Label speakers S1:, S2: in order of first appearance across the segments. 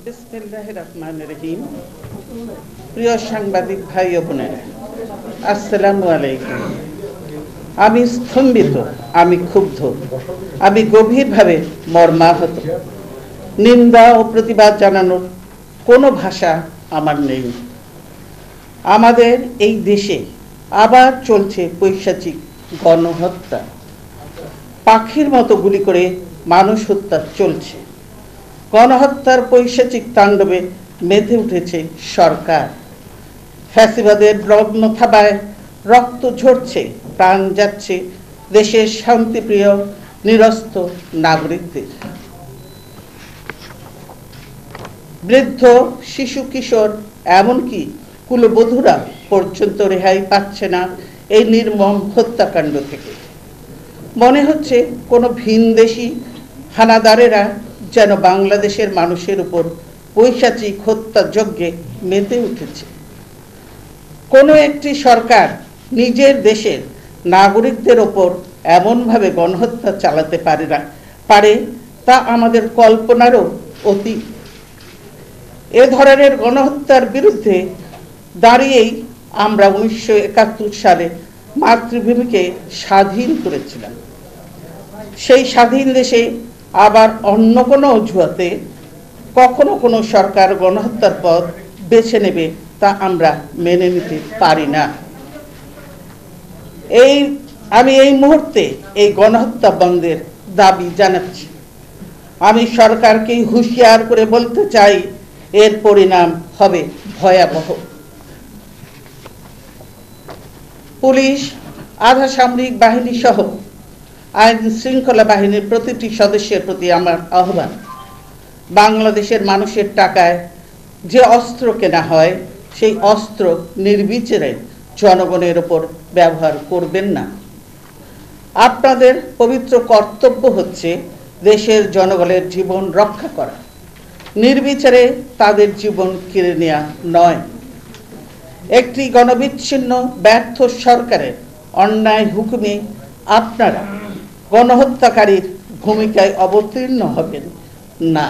S1: বিসমিল্লাহির রহমানির রহিম। প্রিয় সাংবাদিক ভাই ও বোনেরা, আসসালামু আলাইকুম। আমি স্তম্ভিত, আমি ক্ষুব্ধ, আমি গভীরভাবে মর্মাহত। নিন্দা ও প্রতিবাদ জানানোর কোনো ভাষা আমার নেই। আমাদের এই দেশে আবার চলছে পৈশাচিক গণহত্যা। পাখির মতো গুলি করে মানুষ হত্যা চলছে। গণহত্যার পৈশাচিক তাণ্ডবে মেতে উঠেছে সরকার। ফ্যাসিবাদের লগ্ন থাবায় রক্ত ঝরছে, প্রাণ যাচ্ছে দেশের শান্তিপ্রিয় নিরস্ত নাগরিকদের। বৃদ্ধ, শিশু, কিশোর, এমনকি কুলবধূরা পর্যন্ত রেহাই পাচ্ছে না এই নির্মম হত্যাকাণ্ড থেকে। মনে হচ্ছে কোনো ভিনদেশি হানাদারেরা যেন বাংলাদেশের মানুষের উপর পৈশাচিক হত্যাযজ্ঞে মেতে উঠেছে। কোনো একটি সরকার নিজের দেশের নাগরিকদের ওপর এমনভাবে গণহত্যা চালাতে পারে তা আমাদের কল্পনারও অতীত। এ ধরনের গণহত্যার বিরুদ্ধে দাঁড়িয়েই আমরা 1971 সালে মাতৃভূমিকে স্বাধীন করেছিলাম। সেই স্বাধীন দেশে আবার অন্য কোনো অজুহাতে কখনো কোনো সরকার গণহত্যার পথ বেছে নেবে তা আমরা মেনে নিতে পারি না। আমি এই মুহূর্তে এই গণহত্যা বন্ধের দাবি জানাচ্ছি। আমি সরকারকে হুঁশিয়ার করে বলতে চাই, এর পরিণাম হবে ভয়াবহ। পুলিশ, আধা সামরিক বাহিনী সহ আইন শৃঙ্খলা বাহিনীর প্রতিটি সদস্যের প্রতি আমার আহ্বান, বাংলাদেশের মানুষের টাকায় যে অস্ত্র কেনা হয় সেই অস্ত্র নির্বিচারে জনগণের ওপর ব্যবহার করবেন না। আপনাদের পবিত্র কর্তব্য হচ্ছে দেশের জনগণের জীবন রক্ষা করা, নির্বিচারে তাদের জীবন কেড়ে নেওয়া নয়। একটি গণবিচ্ছিন্ন ব্যর্থ সরকারের অন্যায় হুকুমে আপনারা গণহত্যাকারীর ভূমিকায় অবতীর্ণ হবেন না,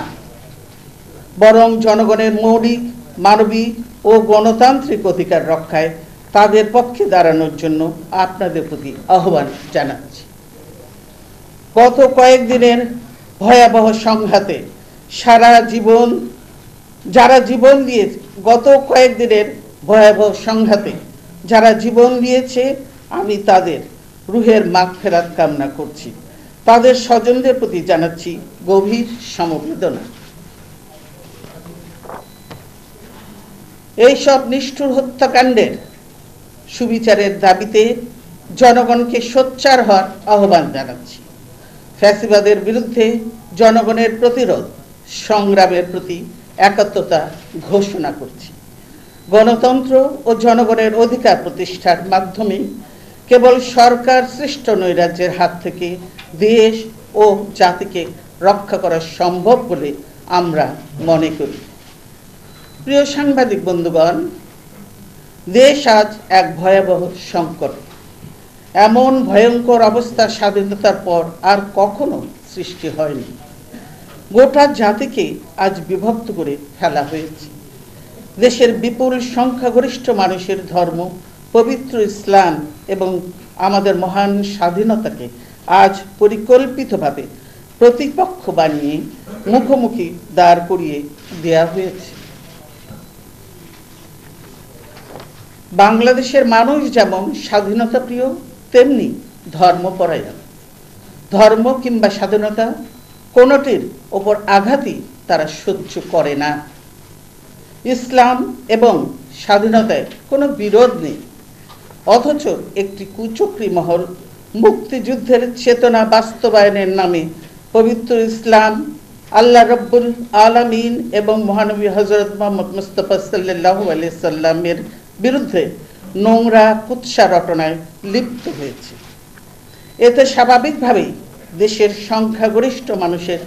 S1: বরং জনগণের মৌলিক, মানবিক ও গণতান্ত্রিক অধিকার রক্ষায় তাদের পক্ষে দাঁড়ানোর জন্য আপনাদের প্রতি আহ্বান জানাচ্ছি। গত কয়েকদিনের ভয়াবহ সংঘাতে যারা জীবন দিয়েছে আমি তাদের রুহের মাগফিরাত কামনা করছি। তাদের স্বজনদের প্রতি জানাচ্ছি গভীর সমবেদনা। এই সব নিষ্ঠুর হত্যাকাণ্ডের সুবিচারের দাবিতে জনগণকে সোচ্চার হওয়ার আহ্বান জানাচ্ছি। ফ্যাসিবাদের বিরুদ্ধে জনগণের প্রতিরোধ সংগ্রামের প্রতি একাত্মতা ঘোষণা করছি। গণতন্ত্র ও জনগণের অধিকার প্রতিষ্ঠার মাধ্যমে কেবল সরকার সৃষ্ট নৈরাজ্যের হাত থেকে দেশ ও জাতিকে রক্ষা করা সম্ভব বলে আমরা মনে করি। প্রিয় সাংবাদিক বন্ধুগণ, দেশ আজ এক ভয়াবহ সংকট। এমন ভয়ঙ্কর অবস্থা স্বাধীনতার পর আর কখনো সৃষ্টি হয়নি। গোটা জাতিকে আজ বিভক্ত করে ফেলা হয়েছে। দেশের বিপুল সংখ্যাগরিষ্ঠ মানুষের ধর্ম, পবিত্র ইসলাম এবং আমাদের মহান স্বাধীনতাকে আজ পরিকল্পিতভাবে প্রতিপক্ষ বানিয়ে মুখোমুখি দাঁড় করিয়ে দেয়া হয়েছে। বাংলাদেশের মানুষ যেমন স্বাধীনতা প্রিয়, তেমনি ধর্মপরায়ণ। ধর্ম কিংবা স্বাধীনতা কোনোটির ওপর আঘাতই তারা সহ্য করে না। ইসলাম এবং স্বাধীনতায় কোনো বিরোধ নেই, অথচ একটি কুচক্রী মহল মুক্তিযুদ্ধের চেতনা বাস্তবায়নের নামে পবিত্র ইসলাম, আল্লাহ রব্বুল আলামিন এবং মহানবী হযরত মুহাম্মদ মুস্তাফা সাল্লাল্লাহু আলাইহি সাল্লামের বিরুদ্ধে নোংরা কুৎসা রটনায় লিপ্ত হয়েছে। এতে স্বাভাবিকভাবেই দেশের সংখ্যাগরিষ্ঠ মানুষের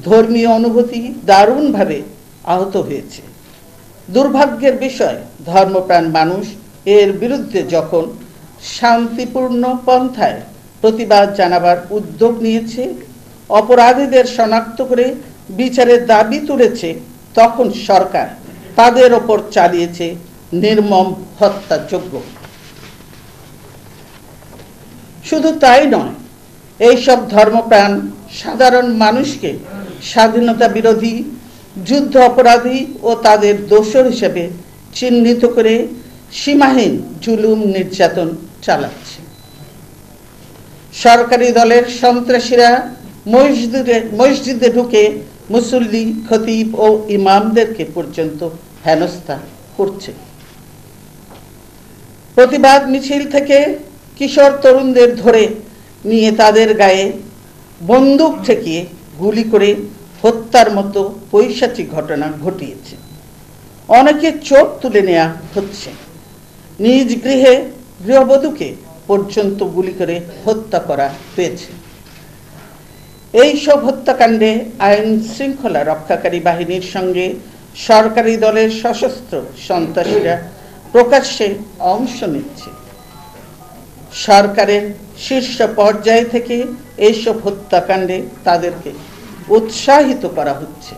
S1: ধর্মীয় অনুভূতি দারুণভাবে আহত হয়েছে। দুর্ভাগ্যের বিষয়, ধর্মপ্রাণ মানুষ এর বিরুদ্ধে যখন শান্তিপূর্ণ পন্থায় প্রতিবাদ জানাবার উদ্যোগ নিয়েছে, অপরাধীদের শনাক্ত করে বিচারের দাবি তুলেছে, তখন সরকার তাদের ওপর চালিয়েছে নির্মম হত্যাযজ্ঞ। শুধু তাই নয়, এইসব ধর্মপ্রাণ সাধারণ মানুষকে স্বাধীনতা বিরোধী, যুদ্ধ অপরাধী ও তাদের দোষর হিসেবে চিহ্নিত করে সীমাহীন জুলুম নির্যাতন চালাচ্ছে। সরকারি দলের সন্ত্রাসীরা মসজিদে ঢুকে মুসল্লি, খতিব ও ইমামদেরকে পর্যন্ত হেনস্থা করছে। প্রতিবাদ মিছিল থেকে কিশোর তরুণদের ধরে নিয়ে তাদের গায়ে বন্দুক ঠেকিয়ে গুলি করে হত্যার মতো পৈশাচিক ঘটনা ঘটিয়েছে। অনেকে চোখ তুলে নেওয়া হচ্ছে। নিজ গৃহে গৃহবধূকে পর্যন্ত গুলি করে হত্যা করা হয়েছে। এই সব হত্যাকাণ্ডে আইন শৃঙ্খলা রক্ষাকারী বাহিনীর সঙ্গে সরকারি দলের সশস্ত্র সন্ত্রাসীরা প্রকাশ্যে অংশ নিচ্ছে। সরকারের শীর্ষ পর্যায় থেকে এইসব হত্যাকাণ্ডে তাদেরকে উৎসাহিত করা হচ্ছে।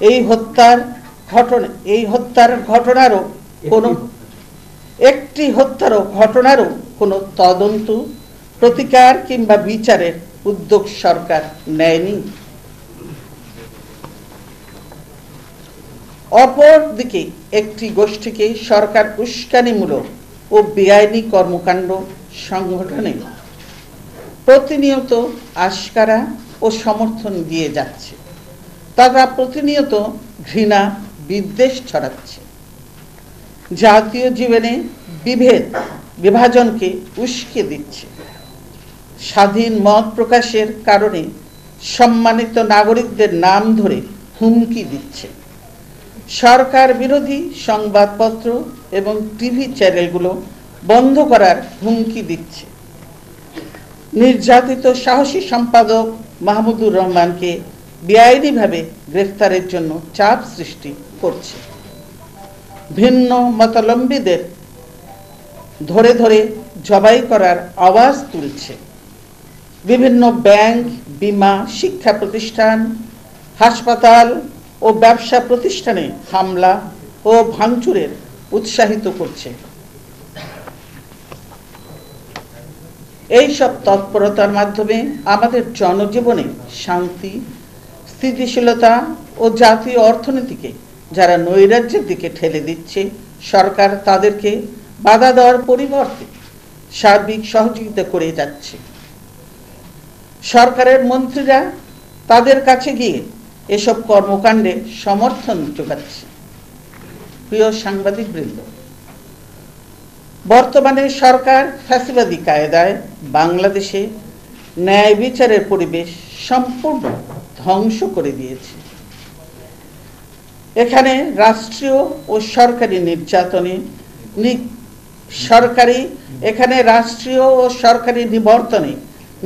S1: এই হত্যার ঘটনারও কোনো তদন্ত, প্রতিকার কিংবা বিচারের উদ্যোগ সরকার নেয়নি। অপরদিকে একটি গোষ্ঠীকে সরকার উস্কানিমূলক ও বেআইনি কর্মকাণ্ড সংগঠনে প্রতিনিয়ত আশকারা ও সমর্থন দিয়ে যাচ্ছে। তারা প্রতিনিয়ত ঘৃণা, বিদ্বেষ ছড়াচ্ছে। জাতীয় জীবনে বিভাজনকে উস্কে দিচ্ছে। স্বাধীন মত প্রকাশের কারণে সম্মানিত নাগরিকদের নাম ধরে হুমকি দিচ্ছে। সরকার বিরোধী সংবাদপত্র এবং টিভি চ্যানেলগুলো বন্ধ করার হুমকি দিচ্ছে। নির্যাতিত সাহসী সম্পাদক মাহমুদুর রহমানকে বেআইনিভাবে গ্রেফতারের জন্য চাপ সৃষ্টি করছে। ভিন্ন মতাবলম্বীদের ধরে ধরে জবাই করার আওয়াজ তুলছে। বিভিন্ন ব্যাংক, বীমা, শিক্ষা প্রতিষ্ঠান, হাসপাতাল ও ব্যবসা প্রতিষ্ঠানে হামলা ও ভাঙচুরের উৎসাহিত করছে। এই সব তৎপরতার মাধ্যমে আমাদের জনজীবনে শান্তি, স্থিতিশীলতা ও জাতীয় অর্থনীতিকে যারা নৈরাজ্যের দিকে ঠেলে দিচ্ছে, সরকার তাদেরকে বাধা দেওয়ার পরিবর্তে সার্বিক সহযোগিতা করে যাচ্ছে। সরকারের মন্ত্রীরা তাদের কাছে গিয়ে এসব কর্মকাণ্ডে সমর্থন যোগাচ্ছে। প্রিয় সাংবাদিকবৃন্দ, বর্তমানে সরকার ফ্যাসিবাদী কায়দায় বাংলাদেশে ন্যায় বিচারের পরিবেশ সম্পূর্ণ ধ্বংস করে দিয়েছে। এখানে রাষ্ট্রীয় ও সরকারি নিবর্তনে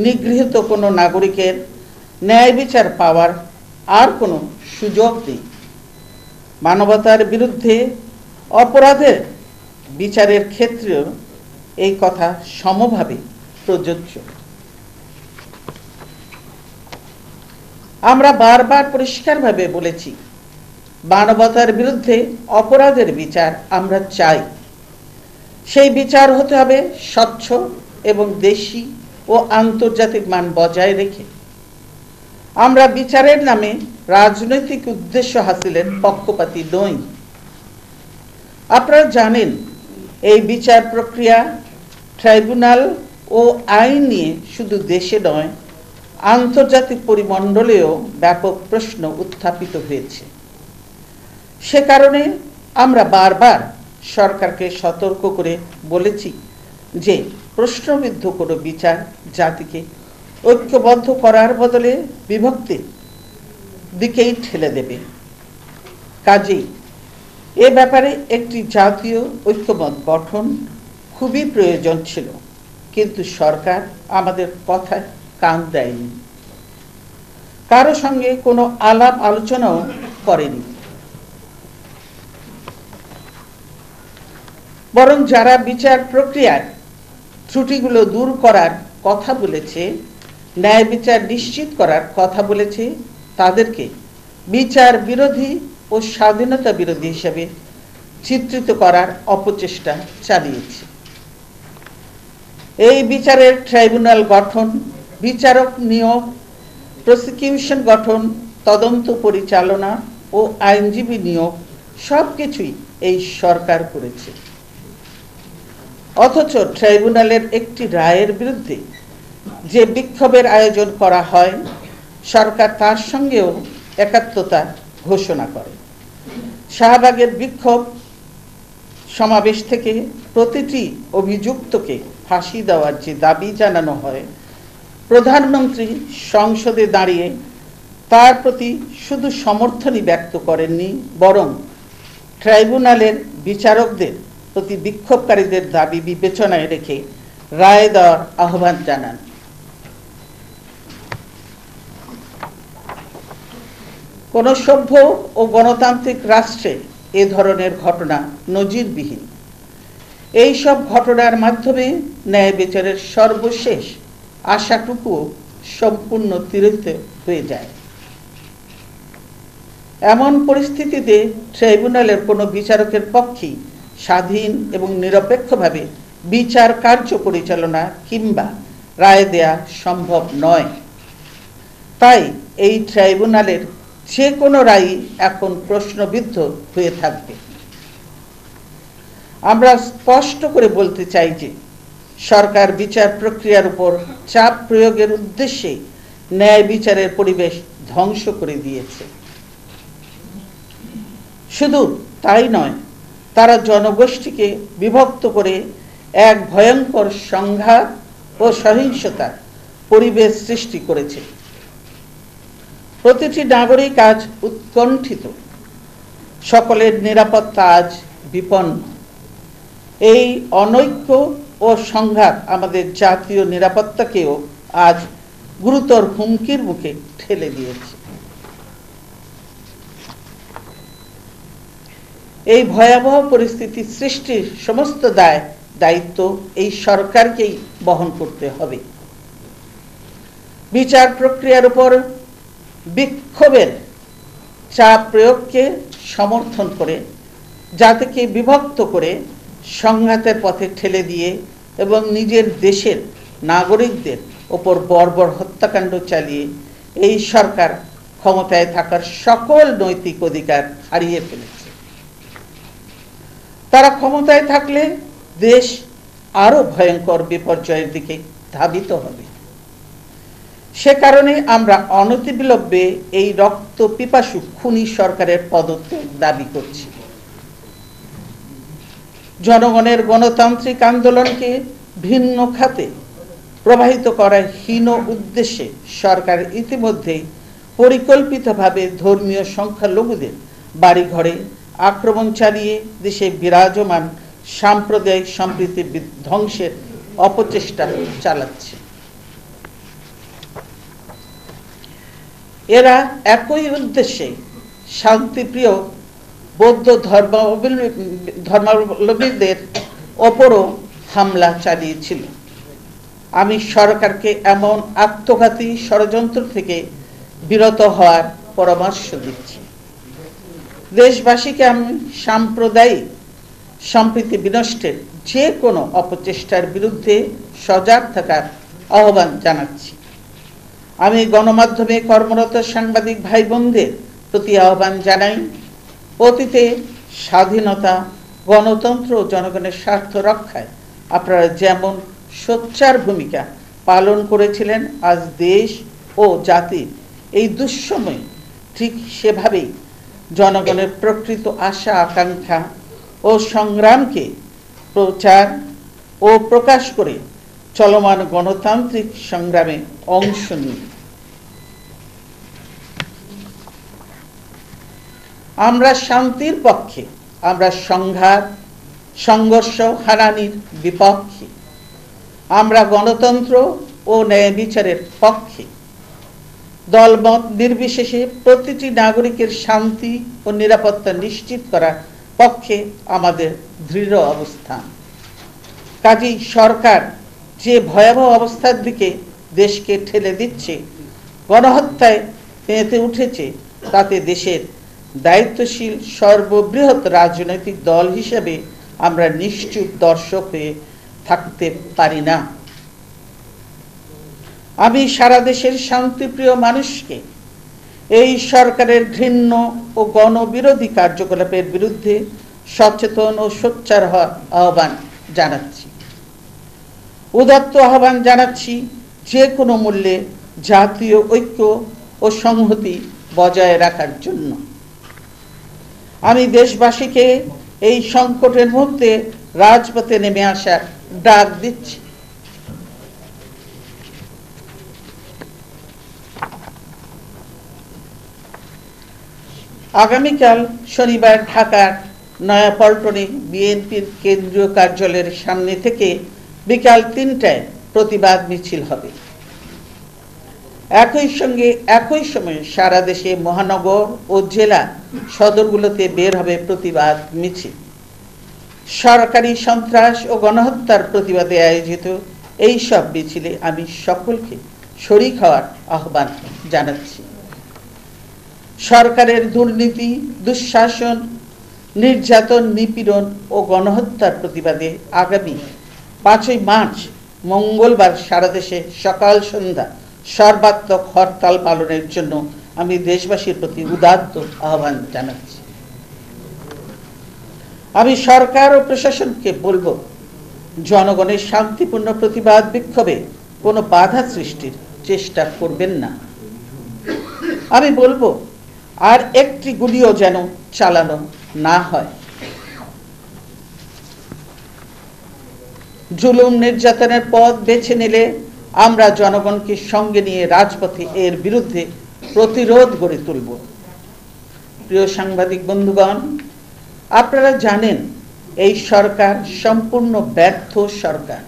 S1: নিগৃহীত কোনো নাগরিকের ন্যায় বিচার পাওয়ার আর কোনো সুযোগ নেই। মানবতার বিরুদ্ধে অপরাধের বিচারের ক্ষেত্রেও এই কথা সমভাবে প্রযোজ্য। আমরা বারবার পরিষ্কারভাবে বলেছি, মানবতার বিরুদ্ধে অপরাধের বিচার আমরা চাই। সেই বিচার হতে হবে স্বচ্ছ এবং দেশি ও আন্তর্জাতিক মান বজায় রেখে। আমরা বিচারের নামে রাজনৈতিক উদ্দেশ্য হাসিলের পক্ষপাতী নই। আপনারা জানেন, এই বিচার প্রক্রিয়া, ট্রাইব্যুনাল ও আইন নিয়ে শুধু দেশে নয়, আন্তর্জাতিক পরিমণ্ডলেও ব্যাপক প্রশ্ন উত্থাপিত হয়েছে। সে কারণে আমরা বারবার সরকারকে সতর্ক করে বলেছি যে প্রশ্নবিদ্ধ কোনো বিচার জাতিকে ঐক্যবদ্ধ করার বদলে বিভক্তির দিকেই ঠেলে দেবে। কাজেই এ ব্যাপারে একটি জাতীয় ঐক্যমত গঠন খুবই প্রয়োজন ছিল, কিন্তু সরকার আমাদের কথায় কান দেয়নি, কারো সঙ্গে কোনো আলাপ আলোচনাও করেনি। বরং যারা বিচার প্রক্রিয়ার ত্রুটিগুলো দূর করার কথা বলেছে, ন্যায় বিচার নিশ্চিত করার কথা বলেছে, তাদেরকে বিচার বিরোধী ও স্বাধীনতা বিরোধী হিসেবে চিত্রিত করার অপচেষ্টা চালিয়েছে। এই বিচারের ট্রাইব্যুনাল গঠন, বিচারক নিয়োগ, প্রসিকিউশন গঠন, তদন্ত পরিচালনা ও আইনজীবী নিয়োগ সবকিছুই এই সরকার করেছে। অথচ ট্রাইব্যুনালের একটি রায়ের বিরুদ্ধে যে বিক্ষোভের আয়োজন করা হয়, সরকার তার সঙ্গেও একাত্মতা ঘোষণা করে। শাহবাগের বিক্ষোভ সমাবেশ থেকে প্রতিটি অভিযুক্তকে ফাঁসি দেওয়ার যে দাবি জানানো হয়, প্রধানমন্ত্রী সংসদে দাঁড়িয়ে তার প্রতি শুধু সমর্থনই ব্যক্ত করেননি, বরং ট্রাইব্যুনালের বিচারকদের প্রতি বিক্ষোভকারীদের দাবি বিবেচনায় রেখে রায় দেওয়ার আহ্বান জানান। কোন সভ্য ও গণতান্ত্রিক রাষ্ট্রে এ ধরনের ঘটনা নজিরবিহীন। এই সব ঘটনার মাধ্যমে ন্যায় বিচারের সর্বশেষ আশাটুকু সম্পূর্ণ তিরোহিত হয়ে যায়। এমন পরিস্থিতিতে ট্রাইব্যুনালের কোনো বিচারকের পক্ষেই স্বাধীন এবং নিরপেক্ষভাবে বিচার কার্য পরিচালনা কিংবা রায় দেয়া সম্ভব নয়। তাই এই ট্রাইব্যুনালের যে কোনো রায়ই এখন প্রশ্নবিদ্ধ হয়ে থাকবে। আমরা স্পষ্ট করে বলতে চাই যে সরকার বিচার প্রক্রিয়ার উপর চাপ প্রয়োগের উদ্দেশ্যে ন্যায় বিচারের পরিবেশ ধ্বংস করে দিয়েছে। শুধু তাই নয়, তারা জনগোষ্ঠীকে বিভক্ত করে এক ভয়ঙ্কর সংঘাত ও সহিংসতার পরিবেশ সৃষ্টি করেছে। প্রতিটি নাগরিক আজ উৎকণ্ঠিত, সকলের নিরাপত্তা আজ বিপন্ন। এই অনৈক্য ও সংঘাত আমাদের জাতীয় নিরাপত্তাকেও আজ গুরুতর হুমকির মুখে ঠেলে দিয়েছে। এই ভয়াবহ পরিস্থিতি সৃষ্টির সমস্ত দায়িত্ব এই সরকারকেই বহন করতে হবে। বিচার প্রক্রিয়ার উপর বিক্ষোভের চাপ প্রয়োগকে সমর্থন করে, জাতিকে বিভক্ত করে সংঘাতের পথে ঠেলে দিয়ে এবং নিজের দেশের নাগরিকদের ওপর বর্বর হত্যাকাণ্ড চালিয়ে এই সরকার ক্ষমতায় থাকার সকল নৈতিক অধিকার হারিয়ে ফেলেছে। তারা ক্ষমতায় থাকলে দেশ আরো ভয়ঙ্কর বিপর্যয়ের দিকে ধাবিত হবে। সে কারণে আমরা অনতিবিলম্বে এই রক্ত পিপাসু খুনি সরকারের পদত্যাগ দাবি করছি। জনগণের গণতান্ত্রিক আন্দোলনকে ভিন্ন খাতে প্রবাহিত করার হীন উদ্দেশ্যে সরকার ইতিমধ্যেই পরিকল্পিতভাবে ধর্মীয় সংখ্যালঘুদের বাড়িঘরে আক্রমণ চালিয়ে দেশে বিরাজমান সাম্প্রদায়িক সম্প্রীতি ধ্বংসের অপচেষ্টা চালাচ্ছে। এরা একই উদ্দেশ্যে শান্তিপ্রিয় বৌদ্ধ ধর্মাবলম্বীদের ওপরও হামলা চালিয়েছিল। আমি সরকারকে এমন আত্মঘাতী ষড়যন্ত্র থেকে বিরত হওয়ার পরামর্শ দিচ্ছি। দেশবাসীকে আমি সাম্প্রদায়িক সম্প্রীতি বিনষ্টের যে কোনো অপচেষ্টার বিরুদ্ধে সজাগ থাকার আহ্বান জানাচ্ছি। আমি গণমাধ্যমে কর্মরত সাংবাদিক ভাই বোনদের প্রতি আহ্বান জানাই, অতীতে স্বাধীনতা, গণতন্ত্র ও জনগণের স্বার্থ রক্ষায় আপনারা যেমন সোচ্চার ভূমিকা পালন করেছিলেন, আজ দেশ ও জাতি এই দুঃসময়ে ঠিক সেভাবেই জনগণের প্রকৃত আশা আকাঙ্ক্ষা ও সংগ্রামকে প্রচার ও প্রকাশ করে চলমান গণতান্ত্রিক সংগ্রামে অংশ নিন। আমরা শান্তির পক্ষে, আমরা সংঘাত, সংঘর্ষ, হানানির বিপক্ষে। আমরা গণতন্ত্র ও ন্যায় বিচারের পক্ষে। দলমত নির্বিশেষে প্রতিটি নাগরিকের শান্তি ও নিরাপত্তা নিশ্চিত করার পক্ষে আমাদের দৃঢ় অবস্থান। কাজেই সরকার যে ভয়াবহ অবস্থার দিকে দেশকে ঠেলে দিচ্ছে, গণহত্যায় মেতে উঠেছে, তাতে দেশের দায়িত্বশীল সর্ববৃহৎ রাজনৈতিক দল হিসেবে আমরা নিশ্চুপ দর্শক হয়ে থাকতে পারি না। আমি সারা দেশের শান্তিপ্রিয় মানুষকে এই সরকারের ঘৃণ্য ও গণবিরোধী কার্যকলাপের বিরুদ্ধে সচেতন ও সোচ্চার হওয়ার আহ্বান জানাচ্ছি। উদাত্ত আহ্বান জানাচ্ছি যে কোনো মূল্যে জাতীয় ঐক্য ও সংহতি বজায় রাখার জন্য। আমি দেশবাসীকে এই সংকটের মুহূর্তে রাজপথে নেমে আসার ডাক দিচ্ছি। আগামীকাল শনিবার ঢাকার নয়াপল্টনে বিএনপির কেন্দ্রীয় কার্যালয়ের সামনে থেকে বিকাল ৩টায় প্রতিবাদ মিছিল হবে। একই সময়ে সারা দেশে মহানগর ও জেলা সদরগুলোতে বের হবে প্রতিবাদ মিছিল। সরকারি সন্ত্রাস ও গণহত্যার প্রতিবাদে আয়োজিত এই সব মিছিলে আমি সকলকে শরীক হওয়ার আহ্বান জানাচ্ছি। সরকারের দুর্নীতি, দুঃশাসন, নির্যাতন, নিপীড়ন ও গণহত্যার প্রতিবাদে আগামী ৫ই মার্চ মঙ্গলবার সারা দেশে সকাল সন্ধ্যা সর্বাত্মক হরতাল পালনের জন্য আমি দেশবাসীর প্রতি উদাত্ত আহ্বান জানাচ্ছি। আমি সরকার ও প্রশাসনকে বলবো, জনগণের শান্তিপূর্ণ প্রতিবাদ বিক্ষোভে কোনো বাধা সৃষ্টির চেষ্টা করবেন না। আমি বলবো, আর একটি গুলিও যেন চালানো না হয়। জুলুম নির্যাতনের পথ বেছে নিলে আমরা জনগণকে সঙ্গে নিয়ে রাজপথে এর বিরুদ্ধে প্রতিরোধ গড়ে তুলব। প্রিয় সাংবাদিক বন্ধুগণ, আপনারা জানেন এই সরকার সম্পূর্ণ ব্যর্থ সরকার।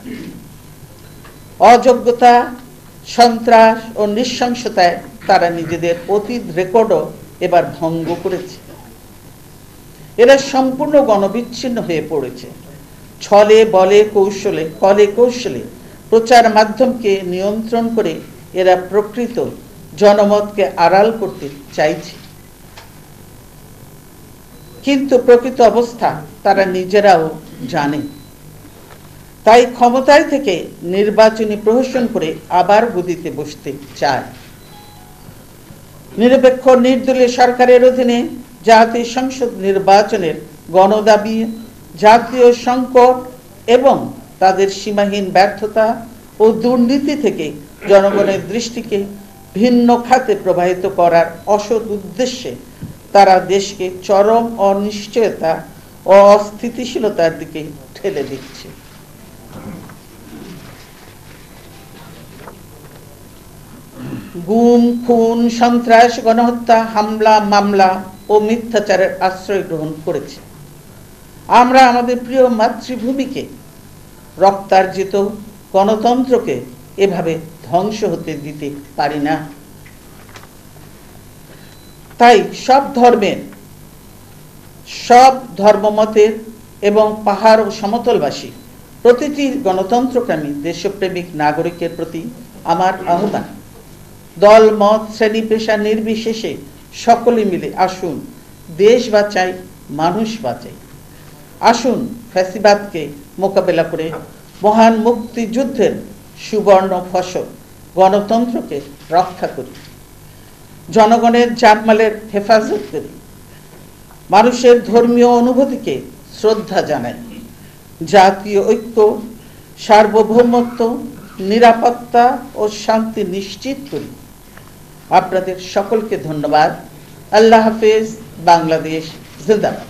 S1: অযোগ্যতা, সন্ত্রাস ও নৃশংসতায় তারা নিজেদের অতীত রেকর্ডও এবার ভঙ্গ করেছে। এরা সম্পূর্ণ গণবিচ্ছিন্ন হয়ে পড়েছে। ছলে বলে কৌশলে প্রচার মাধ্যমকে নিয়ন্ত্রণ করে এরা প্রকৃত জনমতকে আড়াল করতে চাইছে। কিন্তু প্রকৃত অবস্থা তারা নিজেরাও জানে। তাই ক্ষমতায় থেকে নির্বাচনী প্রহসন করে আবার গদিতে বসতে চায়। নিরপেক্ষ নির্দলীয় সরকারের অধীনে জাতীয় সংসদ নির্বাচনের গণদাবি, জাতীয় সংকট এবং তাদের সীমাহীন ব্যর্থতা ও দুর্নীতি থেকে জনগণের দৃষ্টিকে ভিন্ন খাতে প্রবাহিত করার অসৎ উদ্দেশ্যে তারা দেশকে চরম অনিশ্চয়তা ও অস্থিতিশীলতার দিকে ঠেলে দিচ্ছে। গুম, খুন, সন্ত্রাস, গণহত্যা, হামলা, মামলা ও মিথ্যাচারের আশ্রয় গ্রহণ করেছে। আমরা আমাদের প্রিয় মাতৃভূমিকে, রক্তার্জিত গণতন্ত্রকে এভাবে ধ্বংস হতে দিতে পারি না। তাই সব ধর্মের, সব ধর্মমতের এবং পাহাড় ও সমতলবাসী প্রতিটি গণতন্ত্রকামী দেশপ্রেমিক নাগরিকের প্রতি আমার আহ্বান, দল, মত, শ্রেণী, পেশা নির্বিশেষে সকলে মিলে আসুন দেশ বাঁচাই, মানুষ বাঁচাই। আসুন ফ্যাসিবাদকে মোকাবেলা করে মহান মুক্তিযুদ্ধের সুবর্ণ ফসল গণতন্ত্রকে রক্ষা করি। জনগণের জানমালের হেফাজত করি। মানুষের ধর্মীয় অনুভূতিকে শ্রদ্ধা জানাই। জাতীয় ঐক্য, সার্বভৌমত্ব, নিরাপত্তা ও শান্তি নিশ্চিত করি। আপনাদের সকলকে ধন্যবাদ। আল্লাহ হাফেজ। বাংলাদেশ জিন্দাবাদ।